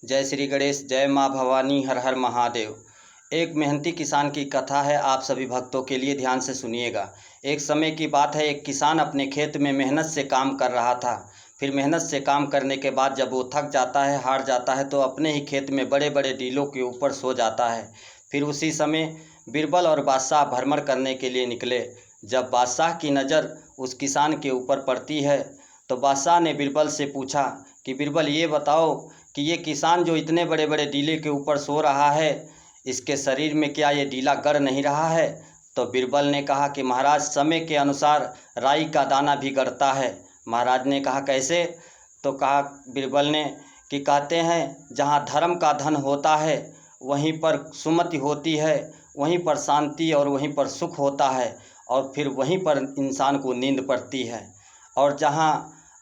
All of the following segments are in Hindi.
जय श्री गणेश, जय माँ भवानी, हर हर महादेव। एक मेहनती किसान की कथा है, आप सभी भक्तों के लिए ध्यान से सुनिएगा। एक समय की बात है, एक किसान अपने खेत में मेहनत से काम कर रहा था। फिर मेहनत से काम करने के बाद जब वो थक जाता है, हार जाता है, तो अपने ही खेत में बड़े बड़े टीलों के ऊपर सो जाता है। फिर उसी समय बीरबल और बादशाह भ्रमण करने के लिए निकले। जब बादशाह की नज़र उस किसान के ऊपर पड़ती है तो बादशाह ने बीरबल से पूछा कि बीरबल, ये बताओ कि ये किसान जो इतने बड़े बड़े टीले के ऊपर सो रहा है, इसके शरीर में क्या ये टीला गड़ नहीं रहा है? तो बीरबल ने कहा कि महाराज, समय के अनुसार राई का दाना भी गड़ता है। महाराज ने कहा कैसे? तो कहा बीरबल ने कि कहते हैं जहाँ धर्म का धन होता है वहीं पर सुमति होती है, वहीं पर शांति और वहीं पर सुख होता है, और फिर वहीं पर इंसान को नींद पड़ती है। और जहाँ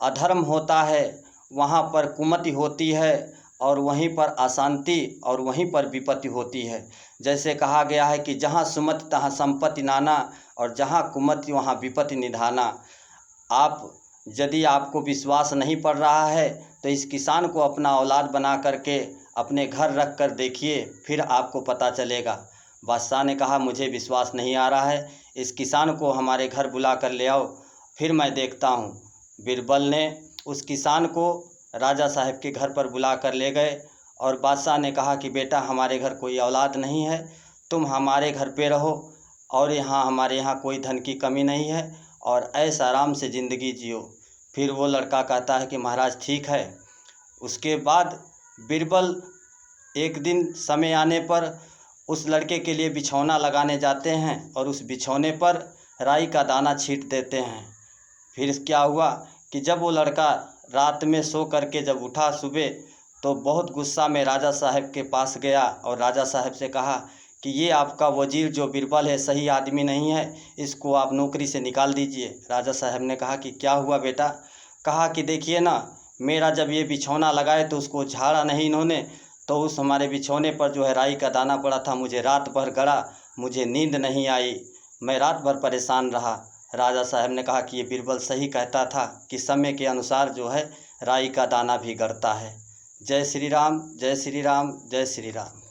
अधर्म होता है वहाँ पर कुमति होती है, और वहीं पर अशांति और वहीं पर विपत्ति होती है। जैसे कहा गया है कि जहाँ सुमति तहाँ संपत्ति नाना, और जहाँ कुमति वहाँ विपत्ति निधाना। आप यदि आपको विश्वास नहीं पड़ रहा है तो इस किसान को अपना औलाद बना करके अपने घर रख कर देखिए, फिर आपको पता चलेगा। बादशाह ने कहा मुझे विश्वास नहीं आ रहा है, इस किसान को हमारे घर बुला कर ले आओ, फिर मैं देखता हूँ। बीरबल ने उस किसान को राजा साहब के घर पर बुला कर ले गए, और बादशाह ने कहा कि बेटा, हमारे घर कोई औलाद नहीं है, तुम हमारे घर पे रहो, और हमारे यहाँ कोई धन की कमी नहीं है, और ऐश आराम से ज़िंदगी जियो। फिर वो लड़का कहता है कि महाराज ठीक है। उसके बाद बीरबल एक दिन समय आने पर उस लड़के के लिए बिछौना लगाने जाते हैं, और उस बिछौने पर राई का दाना छींट देते हैं। फिर क्या हुआ कि जब वो लड़का रात में सो करके जब उठा सुबह, तो बहुत गुस्सा में राजा साहब के पास गया और राजा साहब से कहा कि ये आपका वजीर जो बीरबल है सही आदमी नहीं है, इसको आप नौकरी से निकाल दीजिए। राजा साहब ने कहा कि क्या हुआ बेटा? कहा कि देखिए ना, मेरा जब ये बिछौना लगाए तो उसको झाड़ा नहीं इन्होंने, तो उस हमारे बिछौने पर जो है राई का दाना पड़ा था, मुझे रात भर गड़ा, मुझे नींद नहीं आई, मैं रात भर परेशान रहा। राजा साहब ने कहा कि ये बीरबल सही कहता था कि समय के अनुसार जो है राई का दाना भी गड़ता है। जय श्री राम, जय श्री राम, जय श्री राम।